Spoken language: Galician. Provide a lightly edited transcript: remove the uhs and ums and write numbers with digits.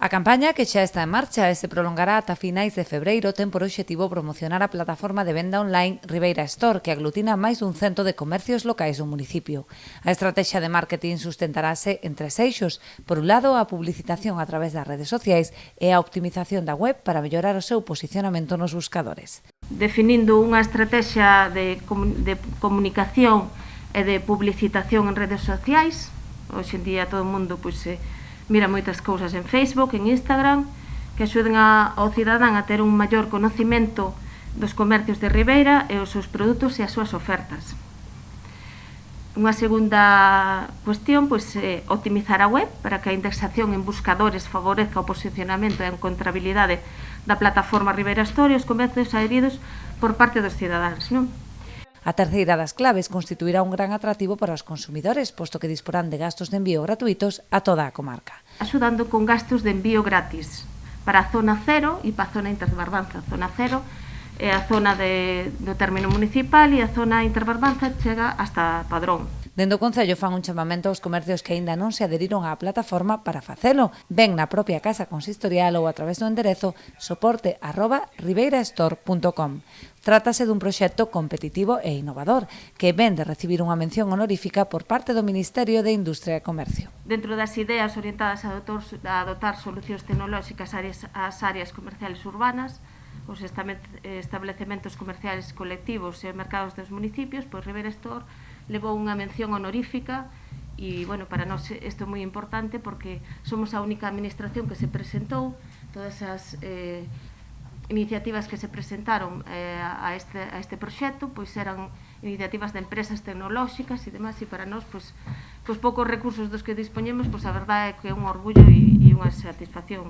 A campaña, que xa está en marcha e se prolongará ata finais de febreiro, ten por obxectivo promocionar a plataforma de venda online Ribeira Store, que aglutina máis dun cento de comercios locais do municipio. A estrategia de marketing sustentarase en tres eixos. Por un lado, a publicitación a través das redes sociais e a optimización da web para mellorar o seu posicionamento nos buscadores. Definindo unha estrategia de comunicación e de publicitación en redes sociais. Hoxe en día todo o mundo mira moitas cousas en Facebook, en Instagram, que axuden ao cidadán a ter un maior conocimento dos comercios de Ribeira e os seus produtos e as súas ofertas. Unha segunda cuestión é optimizar a web para que a indexación en buscadores favorezca o posicionamento e a encontrabilidade da plataforma Ribeira Store e os comercios adheridos por parte dos cidadáns, non? A terceira das claves constituirá un gran atractivo para os consumidores, posto que disporán de gastos de envío gratuitos a toda a comarca. Axudando con gastos de envío gratis para a zona cero e para a zona interbarbanza. A zona cero é a zona do término municipal e a zona interbarbanza chega hasta Padrón. Dende o Concello fan un chamamento aos comercios que aínda non se adheriron á plataforma para facelo, ben na propia casa consistorial ou a través do enderezo soporte@ribeirastore.com. Trátase dun proxecto competitivo e innovador, que ven de recibir unha mención honorífica por parte do Ministerio de Industria e Comercio. Dentro das ideas orientadas a adotar solucións tecnolóxicas ás áreas comerciales urbanas, os establecementos comerciales colectivos e mercados dos municipios, pois Ribeira Store levou unha mención honorífica e, para nós isto é moi importante porque somos a única administración que se presentou. Todas as iniciativas que se presentaron a este proxecto eran iniciativas de empresas tecnolóxicas e demais, e para nós poucos recursos dos que dispoñemos, a verdade é que é un orgullo e unha satisfacción.